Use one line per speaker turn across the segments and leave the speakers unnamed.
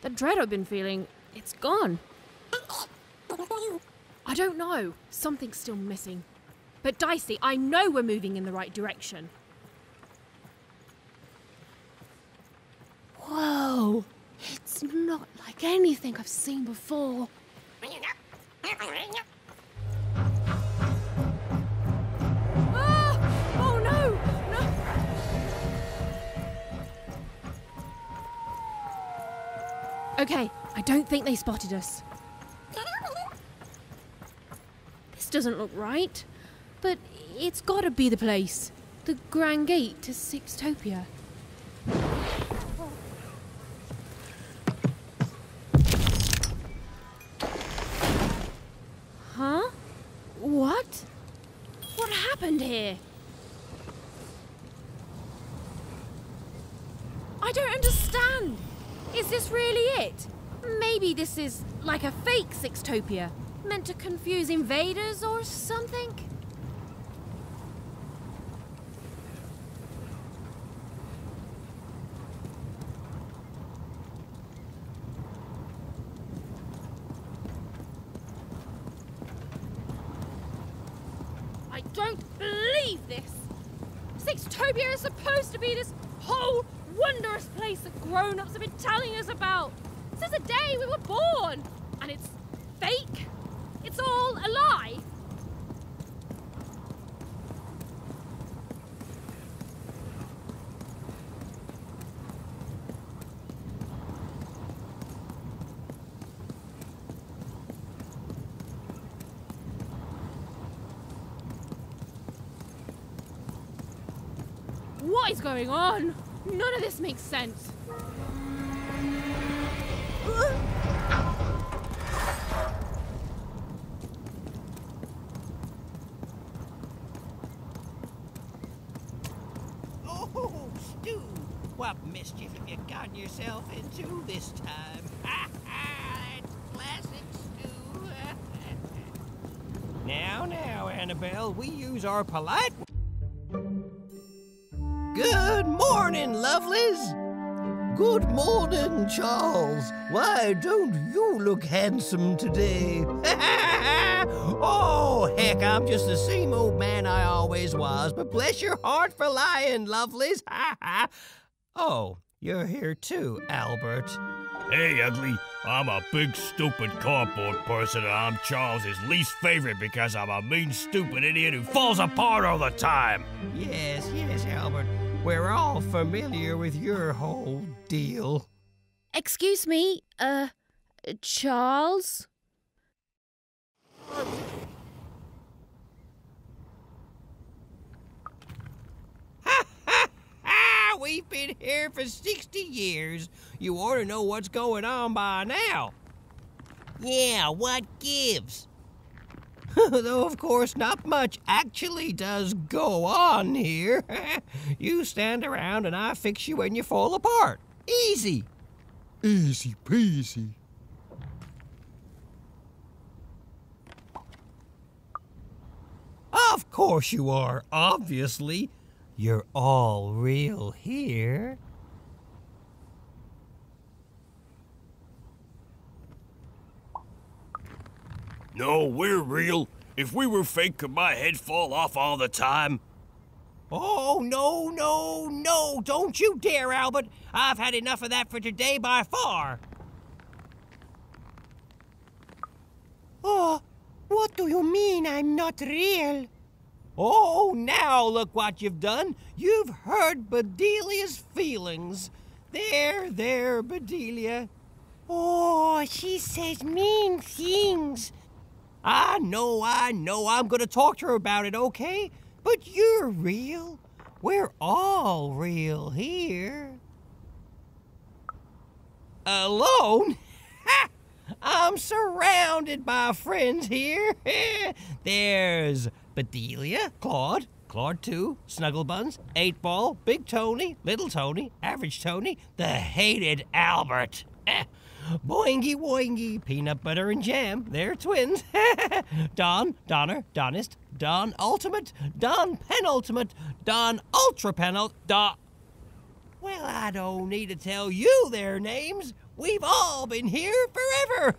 The dread I've been feeling, it's gone. I don't know. Something's still missing. But Dicey, I know we're moving in the right direction. Whoa! It's not like anything I've seen before. Ah! Oh no! No! Okay, I don't think they spotted us. This doesn't look right, but it's gotta be the place. The Grand Gate to Sixtopia. Huh? What? What happened here? I don't understand. Is this really it? Maybe this is like a fake Sixtopia, meant to confuse invaders or something? I don't believe this! Sixtopia is supposed to be this whole wondrous place that grown-ups have been telling us about since the day we were born! And it's fake? It's all a lie? What is going on? None of this makes sense.
Oh, Stu! What mischief have you gotten yourself into this time? Ha ha! It's classic Stu! Now, Annabelle, we use our polite... Good morning, lovelies!
Good morning, Charles. Why don't you look handsome today?
Oh, heck, I'm just the same old man I always was, but bless your heart for lying, lovelies. Oh, you're here too, Albert.
Hey, ugly. I'm a big, stupid cardboard person, and I'm Charles's least favorite because I'm a mean, stupid idiot who falls apart all the time.
Yes, Albert. We're all familiar with your whole deal.
Excuse me, Charles?
We've been here for 60 years. You ought to know what's going on by now. Yeah, what gives? Though, of course, not much actually does go on here. You stand around and I fix you when you fall apart. Easy.
Easy peasy.
Of course you are, obviously. You're all real here.
No, we're real. If we were fake, could my head fall off all the time?
Oh, no, don't you dare, Albert. I've had enough of that for today by far. Oh, what do you mean I'm not real? Oh, now look what you've done. You've hurt Bedelia's feelings. There, Bedelia. Oh, she says mean things. I know. I'm gonna talk to her about it, okay? But you're real. We're all real here. Alone? Ha! I'm surrounded by friends here. There's Bedelia, Claude 2, Snugglebuns, 8-Ball, Big Tony, Little Tony, Average Tony, the hated Albert. Boingy Woingy, Peanut Butter and Jam, they're twins. Don, Donner, Donist, Don Ultimate, Don Penultimate, Don Ultra Penult, Don... Well, I don't need to tell you their names. We've all been here forever.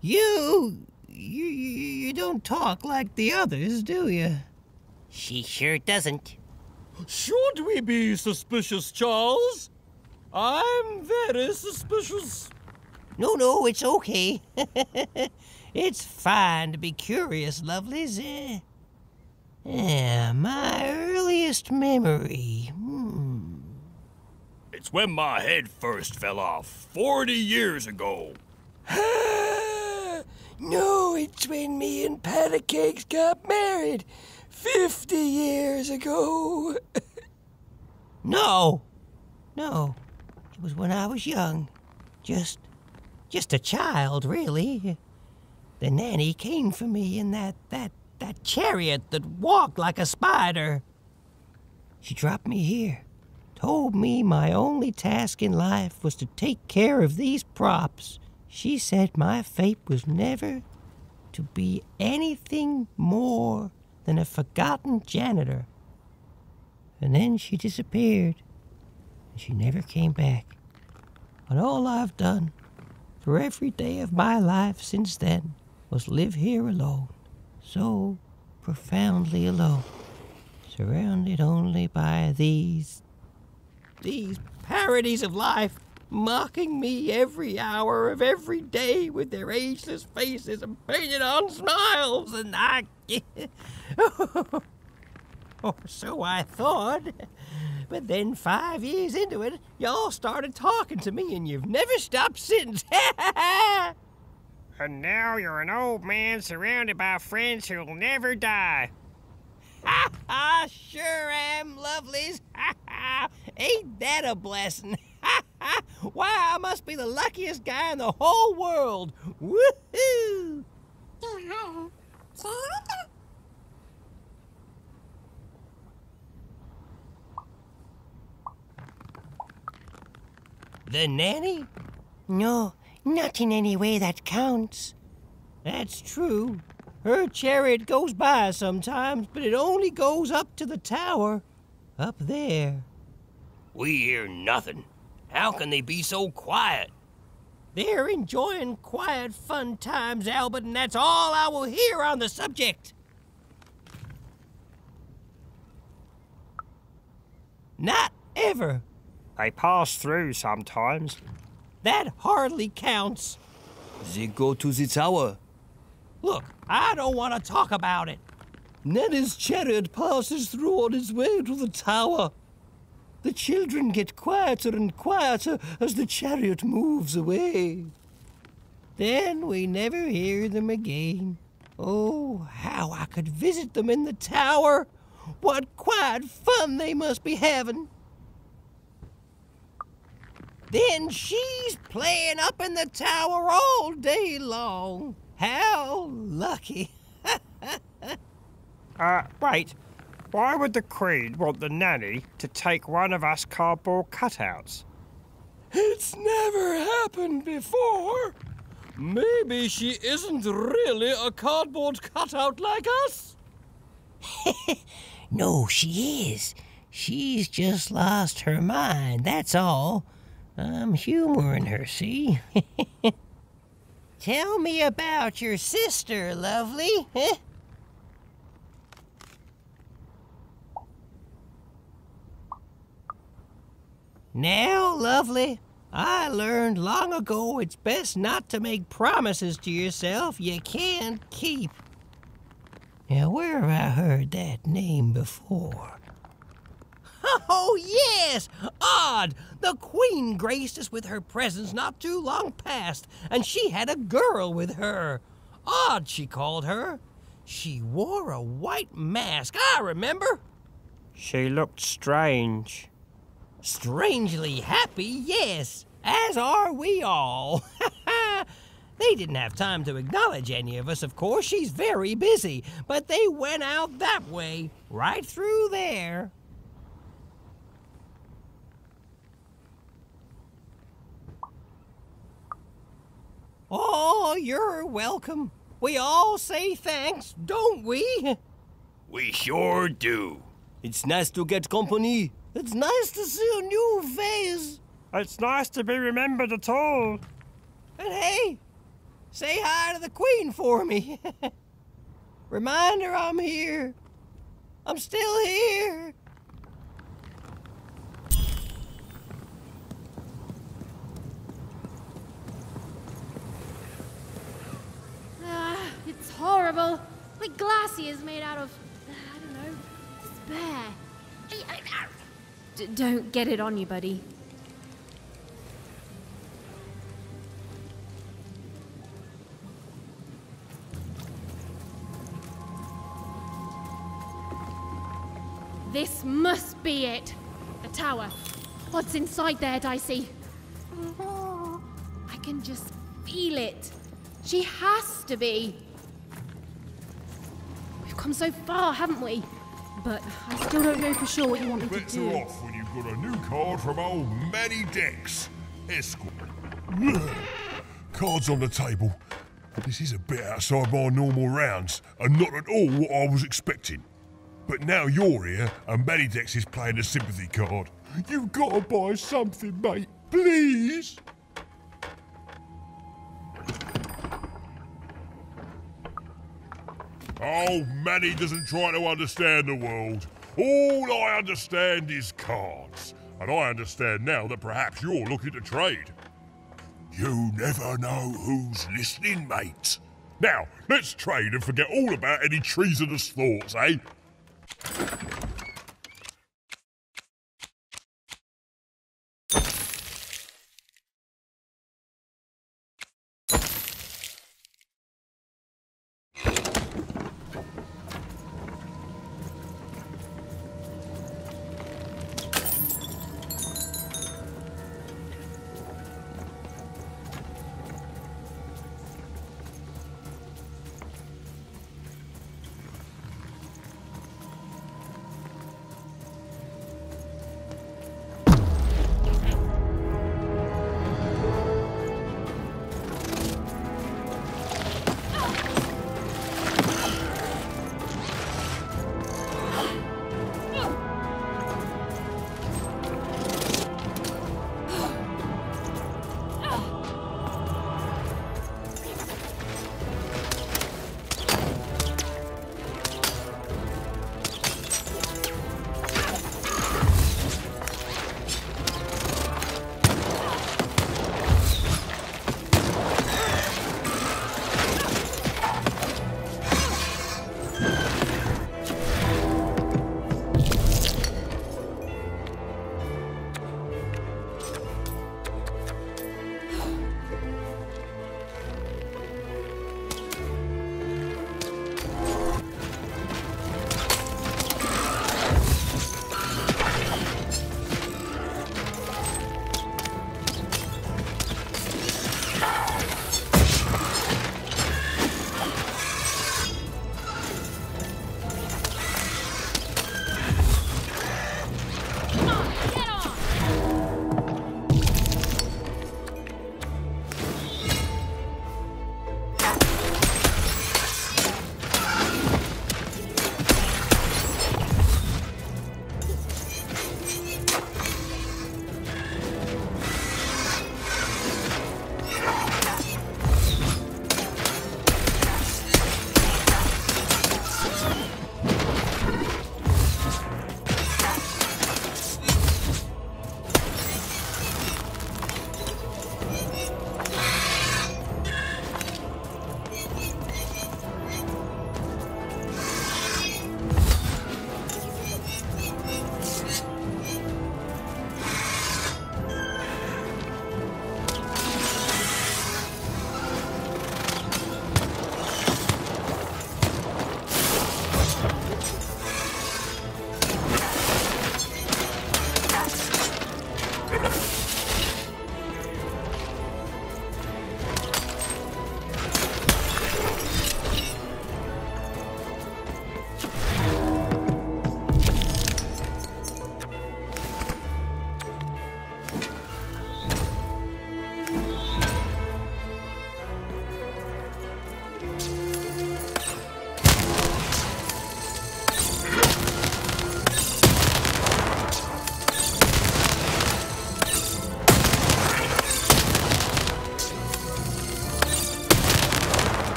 You don't talk like the others, do you?
She sure doesn't.
Should we be suspicious, Charles? I'm very suspicious.
No, it's okay. It's fine to be curious, lovelies. My earliest memory.
It's when my head first fell off 40 years ago.
No, it's when me and Patty Cakes got married 50 years ago.
No. It was when I was young. Just a child, really. The nanny came for me in that chariot that walked like a spider. She dropped me here, told me my only task in life was to take care of these props. She said my fate was never to be anything more than a forgotten janitor. And then she disappeared, and she never came back. But all I've done for every day of my life since then was live here alone, so profoundly alone, surrounded only by these parodies of life, mocking me every hour of every day with their ageless faces and painted on smiles, and or so I thought. But then 5 years into it, y'all started talking to me, and you've never stopped since.
And now you're an old man surrounded by friends who'll never die.
I sure am, lovelies. Ain't that a blessing? Why, I must be the luckiest guy in the whole world. Woohoo! The nanny? No, not in any way that counts. That's true. Her chariot goes by sometimes, but it only goes up to the tower. Up there.
We hear nothing. How can they be so quiet?
They're enjoying quiet, fun times, Albert, and that's all I will hear on the subject. Not ever.
They pass through sometimes.
That hardly counts.
They go to the tower.
Look, I don't want to talk about it.
Nanny's chariot passes through on its way to the tower. The children get quieter and quieter as the chariot moves away.
Then we never hear them again. Oh, how I could visit them in the tower. What quiet fun they must be having. Then she's playing up in the tower all day long. How lucky.
Wait. Why would the Queen want the nanny to take one of us cardboard cutouts?
It's never happened before.
Maybe she isn't really a cardboard cutout like us.
No, she is. She's just lost her mind, that's all. I'm humoring her, see? Tell me about your sister, lovely. Now, lovely, I learned long ago it's best not to make promises to yourself you can't keep. Now, where have I heard that name before? Oh, yes! Odd! The Queen graced us with her presence not too long past, and she had a girl with her. Odd, she called her. She wore a white mask, I remember.
She looked strange.
Strangely happy, yes, as are we all. They didn't have time to acknowledge any of us, of course. She's very busy, but they went out that way, right through there. Oh, you're welcome. We all say thanks, don't we?
We sure do.
It's nice to get company. It's nice to see a new face.
It's nice to be remembered at all.
And hey, say hi to the Queen for me. Remind her I'm here. I'm still here.
It's horrible. Like glassy is made out of, I don't know, despair. Don't get it on you, buddy. This must be it. The tower. What's inside there, Dicey? I can just feel it. She has to be. We've come so far, haven't we? But I still don't know for sure what you want me to
Bets
do.
are off when you've got a new card from old Manny Dex, Esquire. Cards on the table. This is a bit outside my normal rounds, and not at all what I was expecting. But now you're here, and Manny Dex is playing a sympathy card. You've got to buy something, mate. Please? Oh, Manny doesn't try to understand the world. All I understand is cards. And I understand now that perhaps you're looking to trade. You never know who's listening, mate. Now, let's trade and forget all about any treasonous thoughts, eh?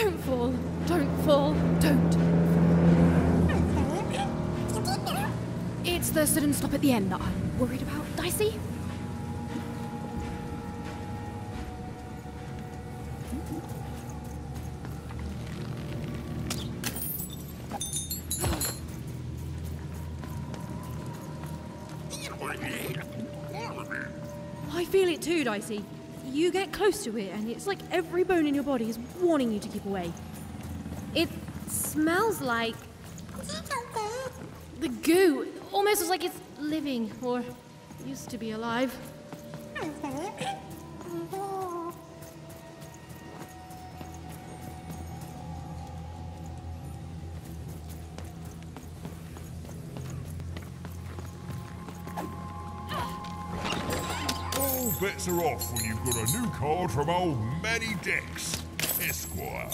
Don't fall. Don't fall. Don't. It's the sudden stop at the end that I'm worried about, Dicey. I feel it too, Dicey. You get close to it and it's like every bone in your body is warning you to keep away. It smells like the goo. Almost as like it's living or used to be alive.
All bets are off when you've got a new card from old Manny Dex, Esquire.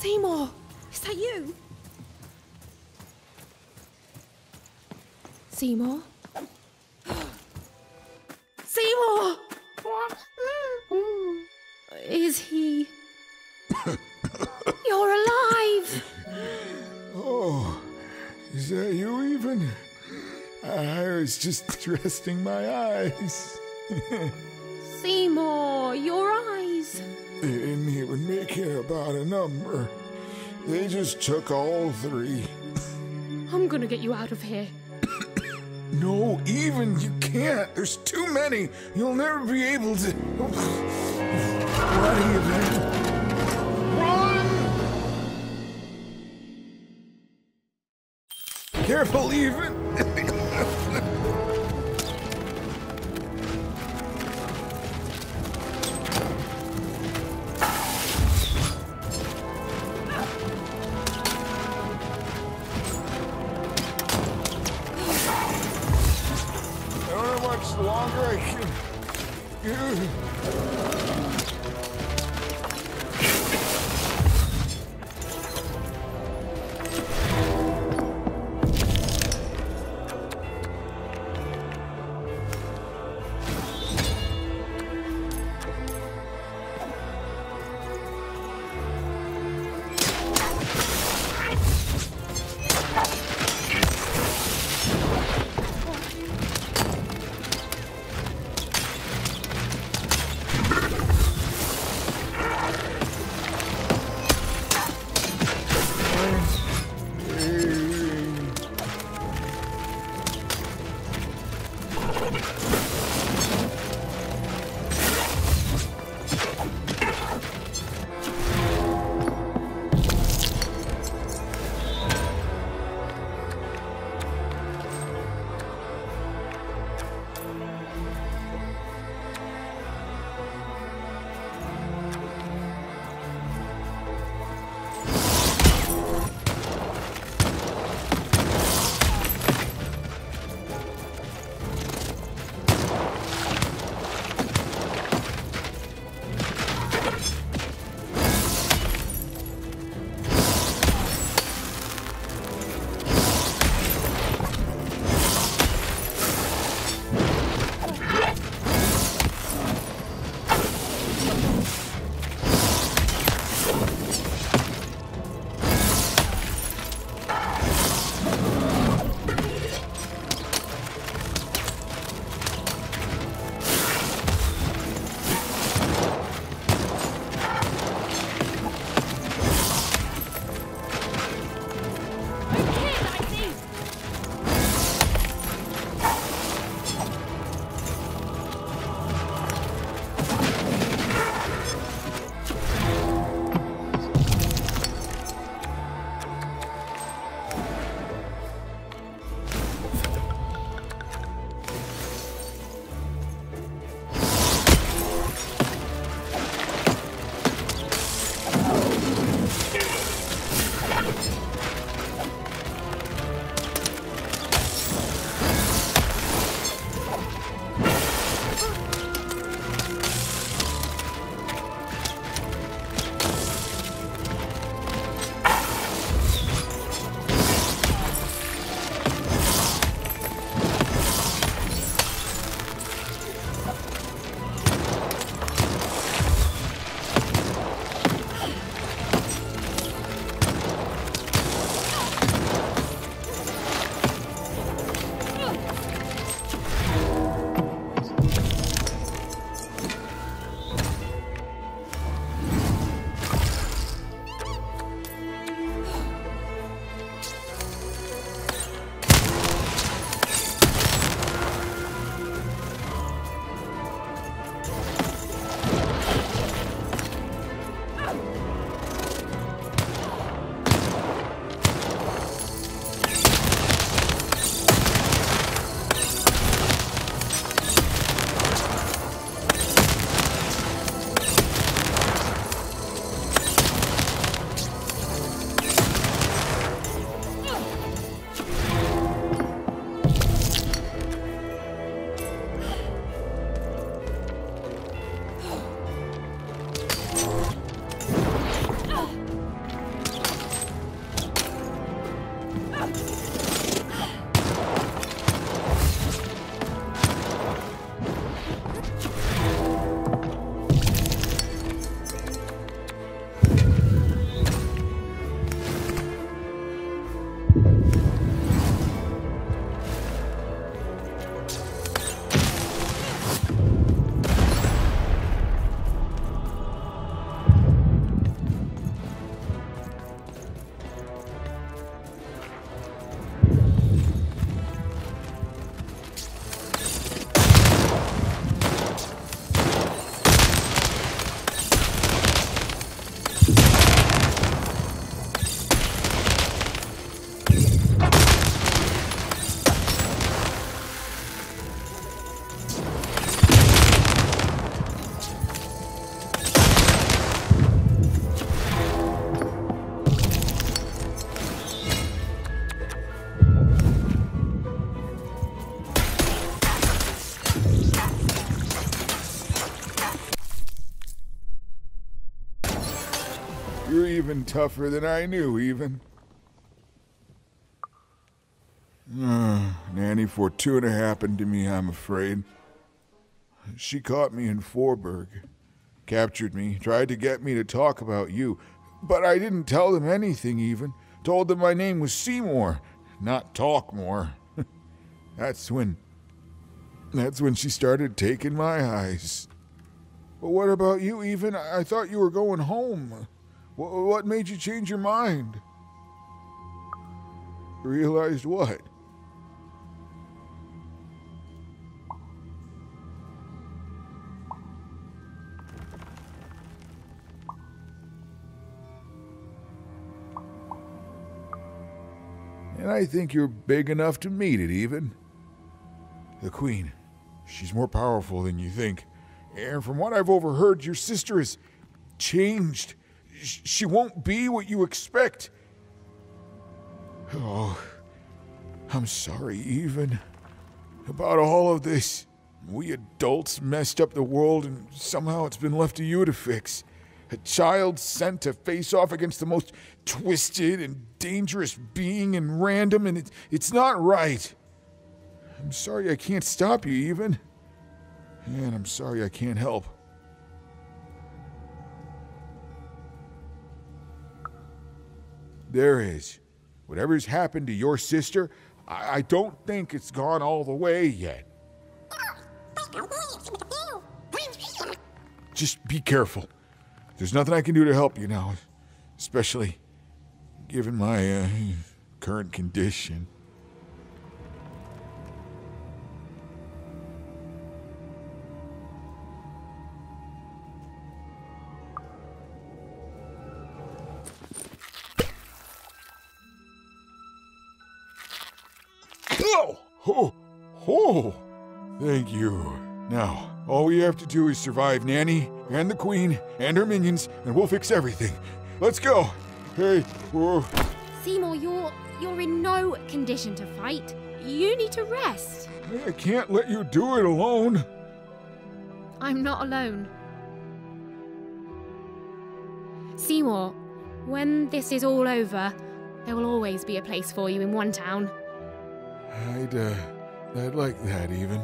Seymour, is that you? Seymour? Seymour! Is he... You're alive!
Oh, is that you even? I was just resting my eyes.
Seymour, your eyes.
They didn't even care about a number. They just took all 3.
I'm gonna get you out of here.
No, even you can't. There's too many. You'll never be able to. What are you doing? Run! Careful, even. Longer I can. even tougher than I knew, even. Nanny Fortuna happened to me, I'm afraid. She caught me in Forburg, captured me, tried to get me to talk about you, but I didn't tell them anything even. Told them my name was Seymour, not Talkmore. That's when she started taking my eyes. But what about you, even? I thought you were going home. What made you change your mind? Realized what? And I think you're big enough to meet it, even. The Queen, she's more powerful than you think. And from what I've overheard, your sister has changed. She won't be what you expect. Oh, I'm sorry, even. About all of this. We adults messed up the world, and somehow it's been left to you to fix. A child sent to face off against the most twisted and dangerous being in random, and it's not right. I'm sorry I can't stop you, even. And I'm sorry I can't help. There is. Whatever's happened to your sister, I don't think it's gone all the way yet. Just be careful. There's nothing I can do to help you now, especially given my current condition. Oh, thank you. Now, all we have to do is survive Nanny and the Queen and her minions, and we'll fix everything. Let's go. Hey, whoa.
Seymour, you're in no condition to fight. You need to rest.
I can't let you do it alone.
I'm not alone. Seymour, when this is all over, there will always be a place for you in one town.
I'd like that, even.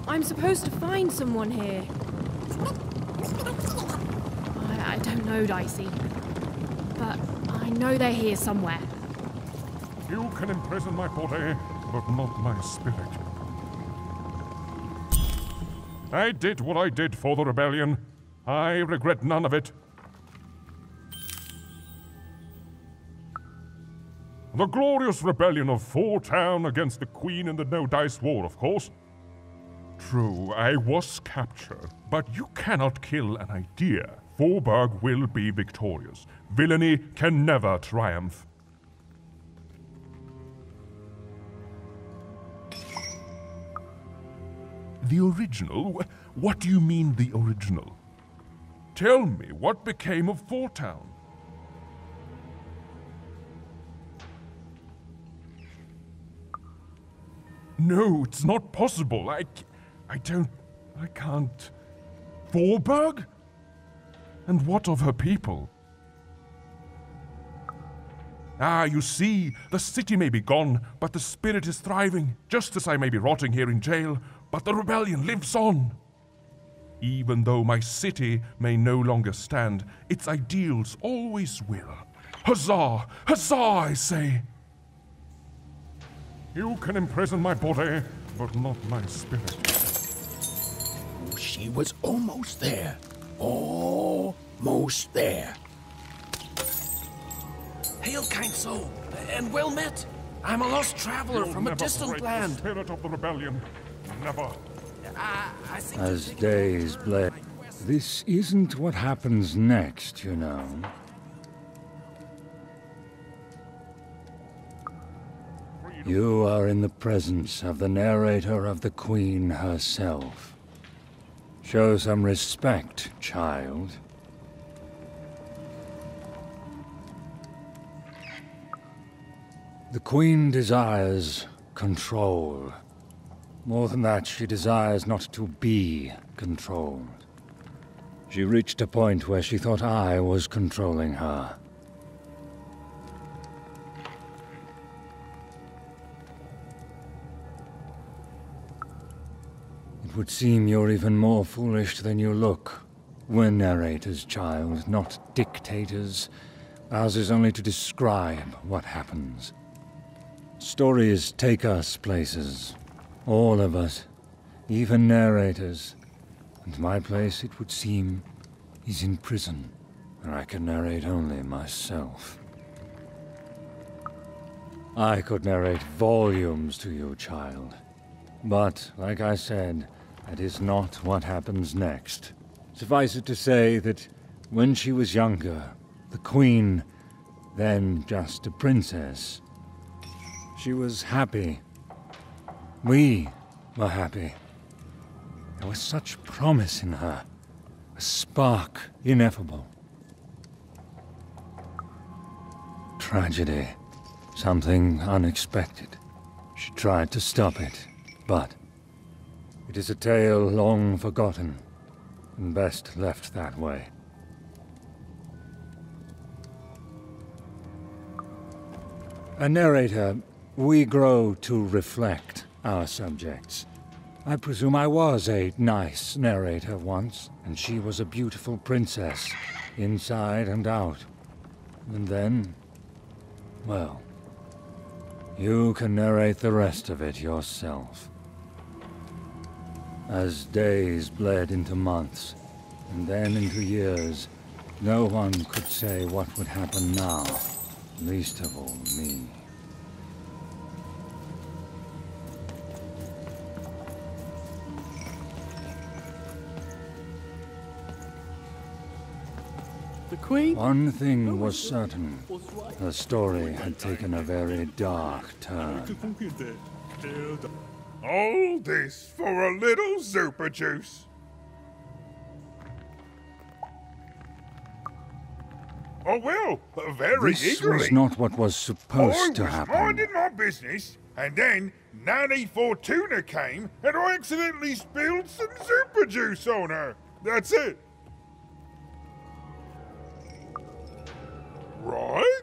I'm supposed to find someone here. I don't know, Dicey. But I know they're here somewhere.
You can imprison my body, but not my spirit. I did what I did for the rebellion. I regret none of it. The glorious rebellion of Town against the Queen in the No Dice War, of course. True, I was captured, but you cannot kill an idea. Forburg will be victorious. Villainy can never triumph. The original? What do you mean, the original? Tell me, what became of Town? No, it's not possible. I can't. Forburg? And what of her people? Ah, you see, the city may be gone, but the spirit is thriving, just as I may be rotting here in jail, but the rebellion lives on. Even though my city may no longer stand, its ideals always will. Huzzah! Huzzah, I say! You can imprison my body, but not my spirit.
She was almost there. Almost there.
Hail, kind soul, and well met. I'm a lost traveler from a distant land.
The spirit of the rebellion. Never.
As days bled, this isn't what happens next, you know. You are in the presence of the narrator of the Queen herself. Show some respect, child. The Queen desires control. More than that, she desires not to be controlled. She reached a point where she thought I was controlling her. It would seem you're even more foolish than you look. We're narrators, child, not dictators. Ours is only to describe what happens. Stories take us places. All of us. Even narrators. And my place, it would seem, is in prison, where I can narrate only myself. I could narrate volumes to you, child. But, like I said, that is not what happens next. Suffice it to say that when she was younger, the Queen, then just a princess, she was happy. We were happy. There was such promise in her, a spark ineffable. Tragedy, something unexpected. She tried to stop it, but it is a tale long forgotten, and best left that way. A narrator, we grow to reflect our subjects. I presume I was a nice narrator once, and she was a beautiful princess, inside and out. And then, well, you can narrate the rest of it yourself. As days bled into months, and then into years, no one could say what would happen now, least of all me. One thing was certain. Her story had taken a very dark turn.
All this for a little super juice. Oh well, very
This
eagerly.
was not what was supposed to happen.
I was minding my business, and then Nanny Fortuna came, and I accidentally spilled some super juice on her. That's it. Right?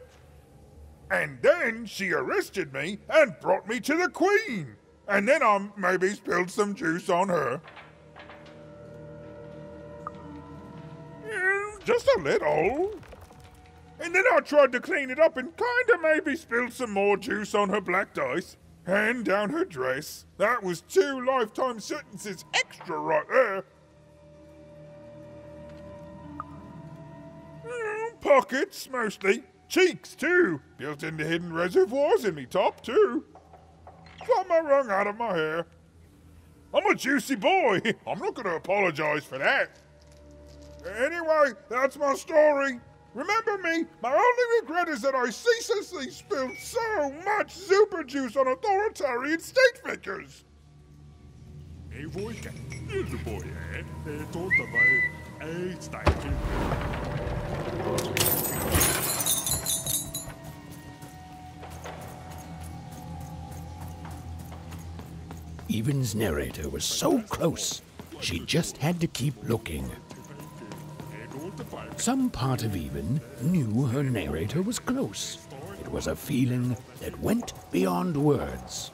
And then she arrested me and brought me to the Queen. And then I maybe spilled some juice on her. Just a little. And then I tried to clean it up and kinda maybe spilled some more juice on her black dice. And down her dress. That was 2 lifetime sentences extra right there. Pockets, mostly. Cheeks, too. Built into hidden reservoirs in me top, too. Got my rung out of my hair. I'm a juicy boy. I'm not going to apologize for that. Anyway, that's my story. Remember me, my only regret is that I ceaselessly spilled so much super juice on authoritarian state figures.
Even's narrator was so close, she just had to keep looking. Some part of Even knew her narrator was close. It was a feeling that went beyond words.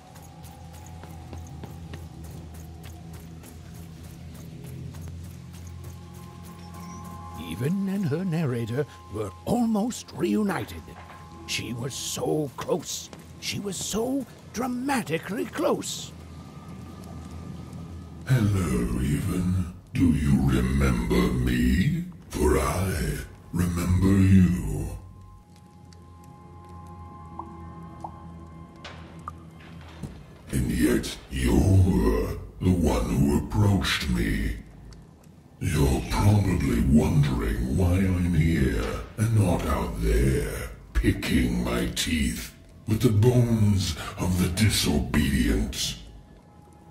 Raven and her narrator were almost reunited. She was so close. She was so dramatically close.
Hello, Raven. Do you remember me? For I remember you. And yet you're the one who approached me. You're probably wondering why I'm here and not out there, picking my teeth with the bones of the disobedient.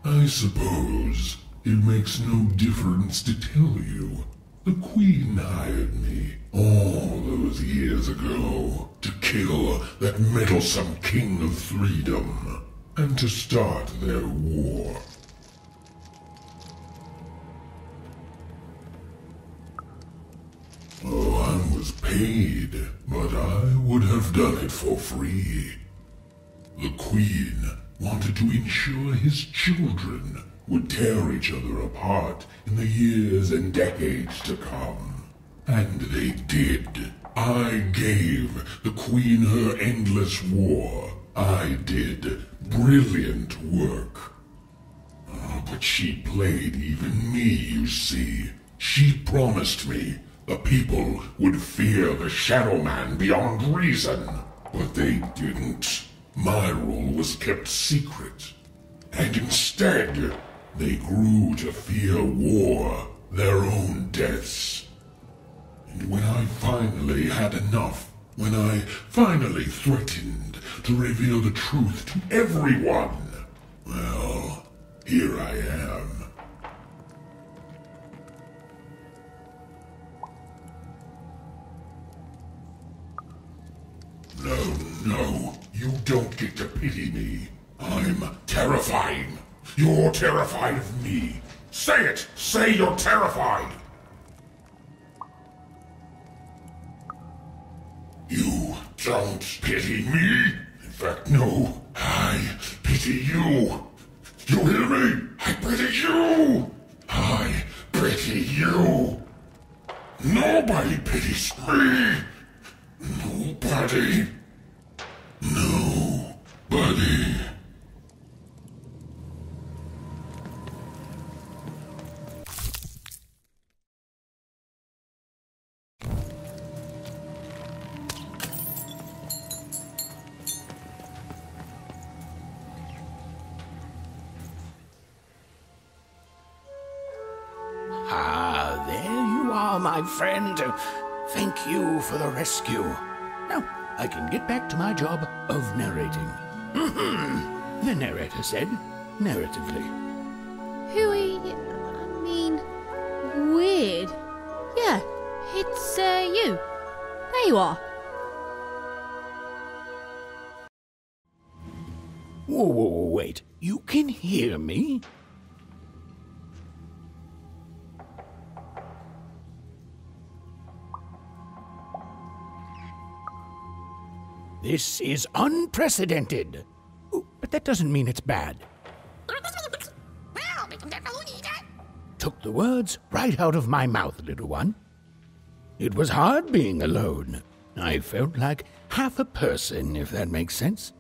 I suppose it makes no difference to tell you. The Queen hired me all those years ago to kill that meddlesome King of Freedom and to start their war. Oh, I was paid, but I would have done it for free. The Queen wanted to ensure his children would tear each other apart in the years and decades to come. And they did. I gave the Queen her endless war. I did brilliant work. Oh, but she played even me, you see. She promised me the people would fear the Shadow Man beyond reason. But they didn't. My rule was kept secret. And instead, they grew to fear war, their own deaths. And when I finally had enough, when I finally threatened to reveal the truth to everyone, well, here I am. No, you don't get to pity me. I'm terrifying. You're terrified of me. Say it! Say you're terrified! You don't pity me? In fact, no. I pity you. You hear me? I pity you! I pity you! Nobody pities me! Nobody. Nobody.
Ah, there you are, my friend. Thank you for the rescue. Now, I can get back to my job of narrating. The narrator said, narratively.
Weird. Yeah, it's, you. There you are.
Whoa, wait. You can hear me? This is unprecedented. Oh, but that doesn't mean it's bad. Took the words right out of my mouth, little one. It was hard being alone. I felt like half a person, if that makes sense.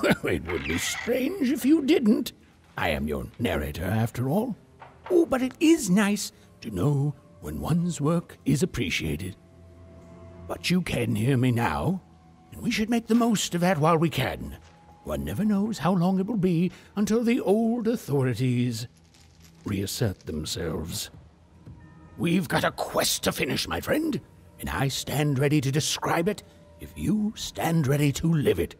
Well, it would be strange if you didn't. I am your narrator, after all. Oh, but it is nice to know when one's work is appreciated. But you can hear me now, and we should make the most of that while we can. One never knows how long it will be until the old authorities reassert themselves. We've got a quest to finish, my friend, and I stand ready to describe it if you stand ready to live it.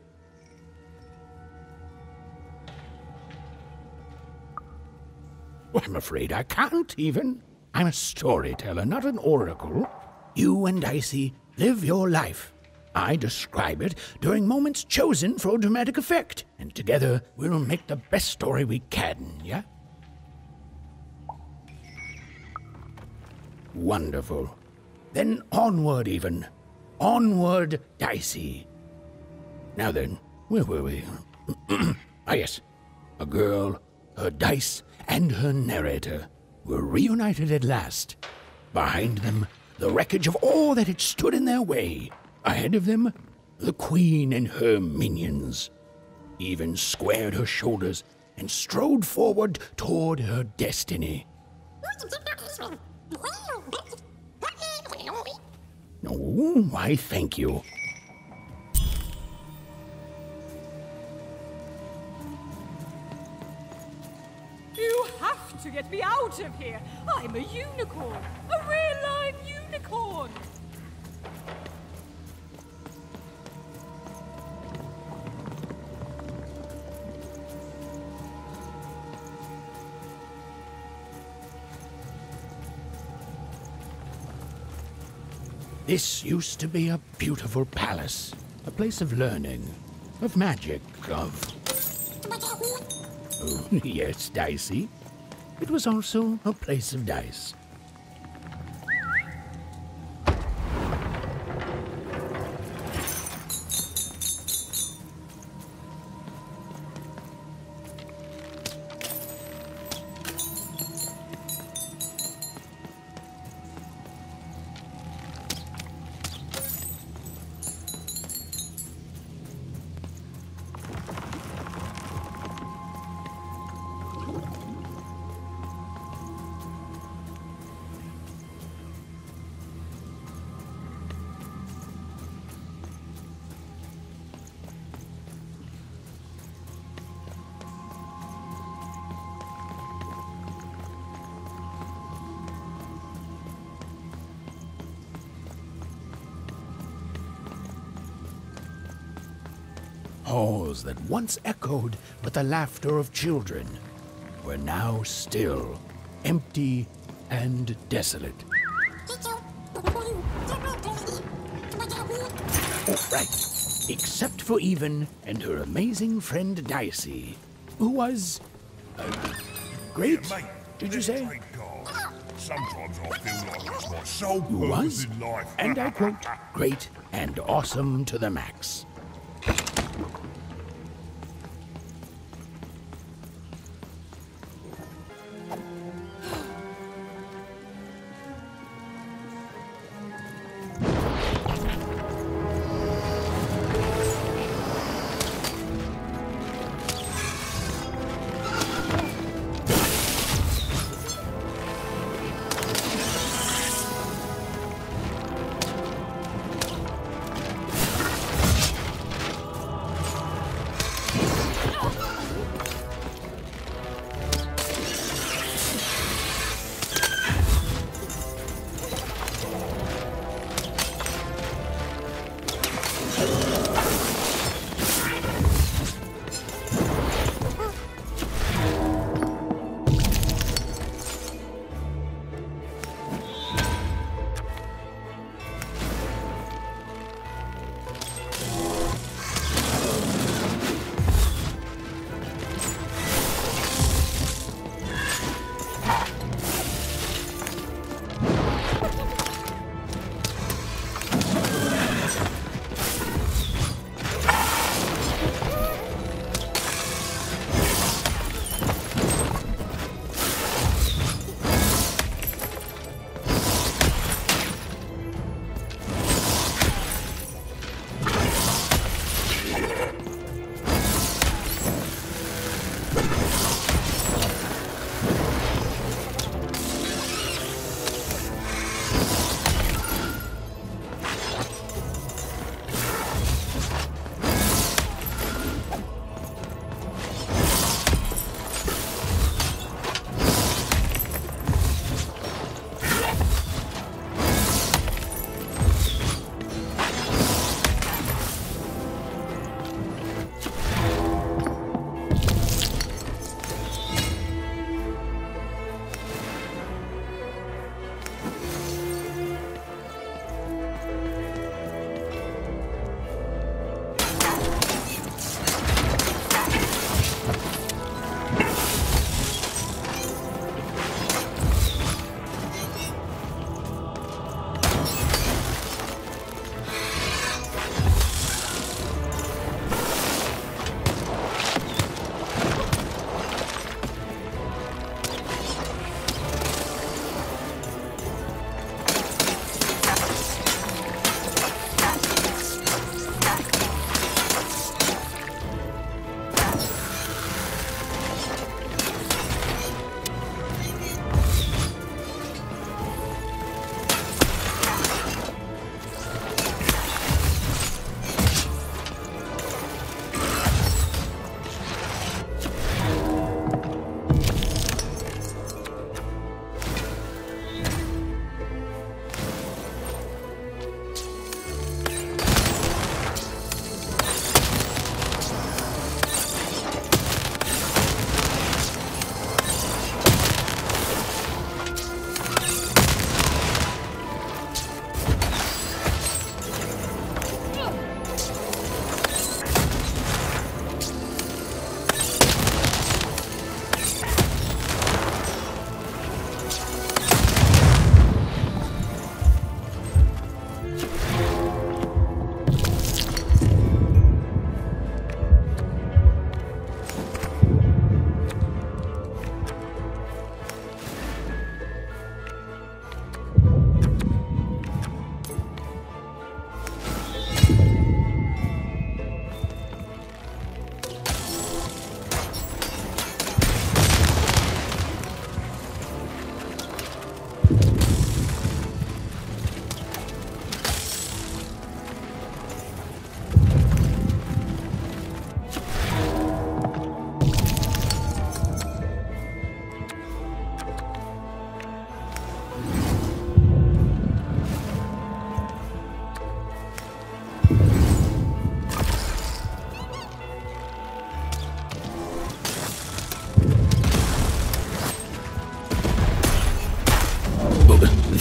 Well, I'm afraid I can't even. I'm a storyteller, not an oracle. You and Dicey live your life. I describe it during moments chosen for dramatic effect, and together we'll make the best story we can, yeah? Wonderful. Then onward, even. Onward, Dicey. Now then, where were we? Ah, yes. A girl, her dice, and her narrator were reunited at last. Behind them, the wreckage of all that had stood in their way. Ahead of them, the queen and her minions. Even squared her shoulders and strode forward toward her destiny. Oh, why, thank you.
You have to get me out of here. I'm a unicorn. A real live unicorn.
This used to be a beautiful palace, a place of learning, of magic, of... Oh, yes, Dicey. It was also a place of dice. Halls that once echoed with the laughter of children were now still, empty, and desolate. Oh, right. Except for Even and her amazing friend Dicey, who was... great,
Yeah, mate,
did you say?
Sometimes I feel like it's my sole
Who
purpose
was,
in life.
and I quote, great and awesome to the max.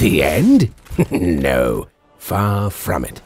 The end? No, far from it.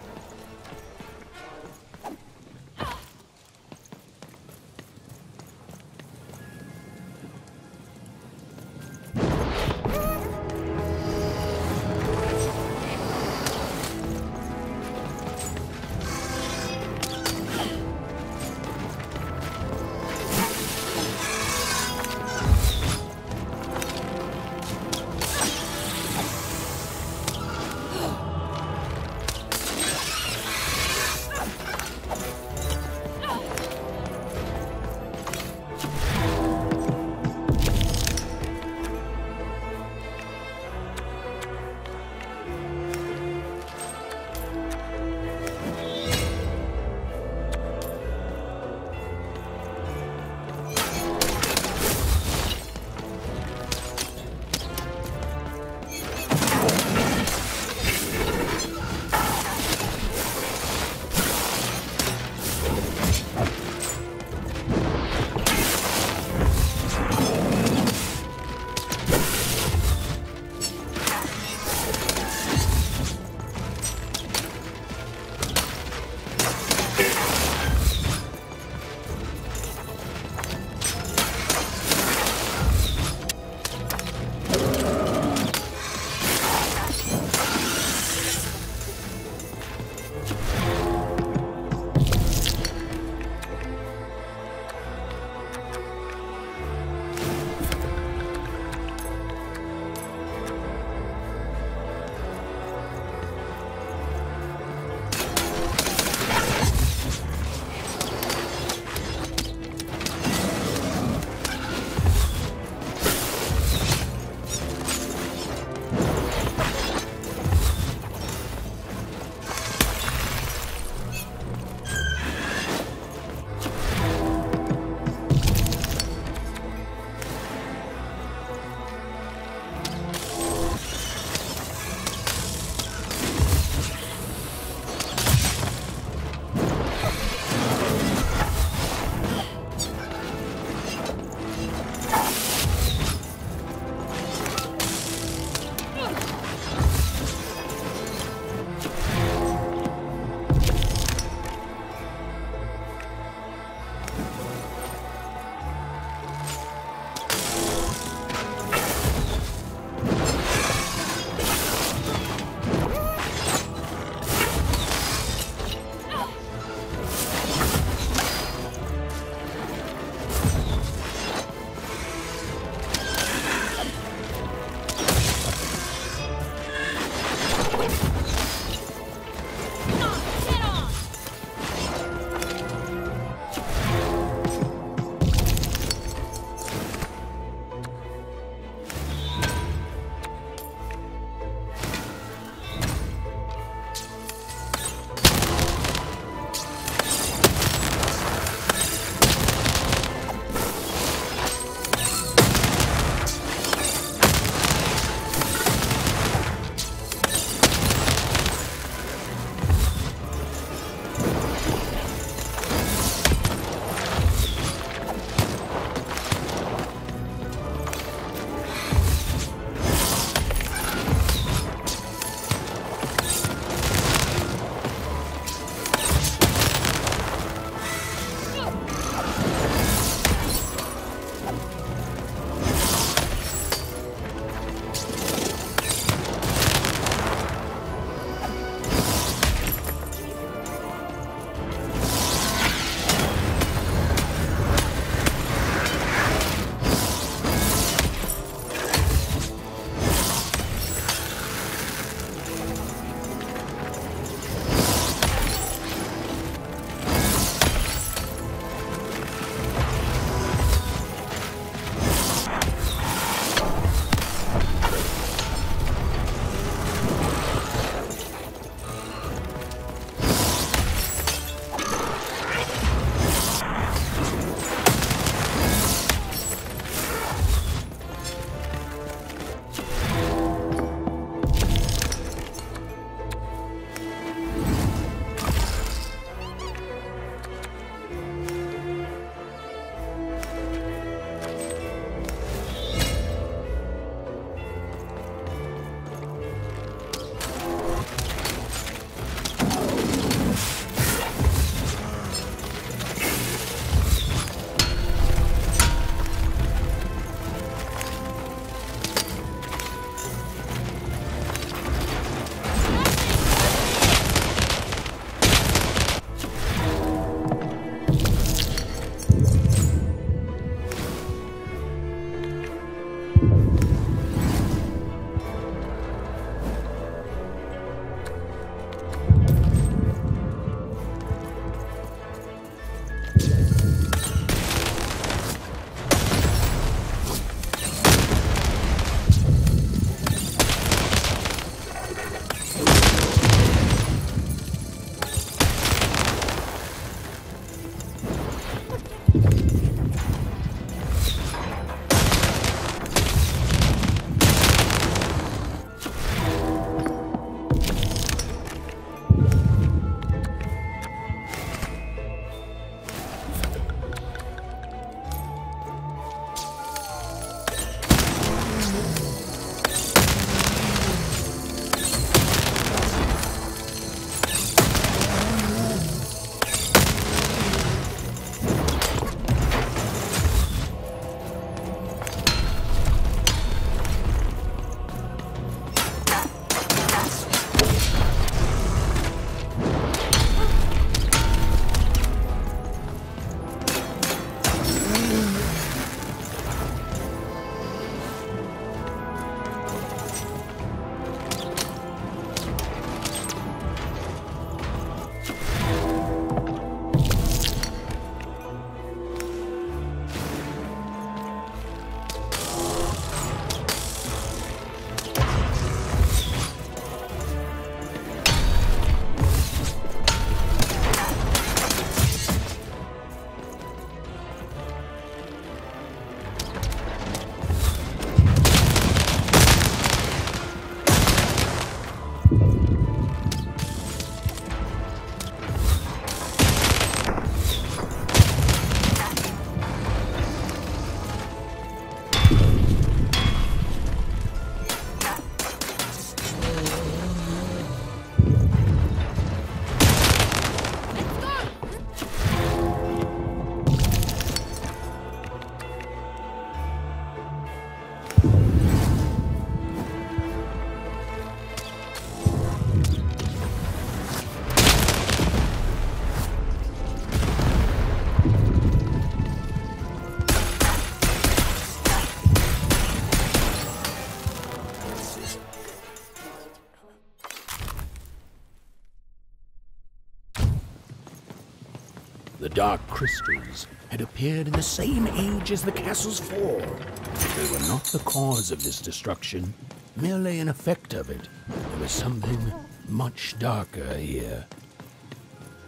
The dark crystals had appeared in the same age as the castle's fall. They were not the cause of this destruction, merely an effect of it. There was something much darker here.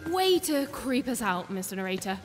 Way to creep us out, Mr. Narrator.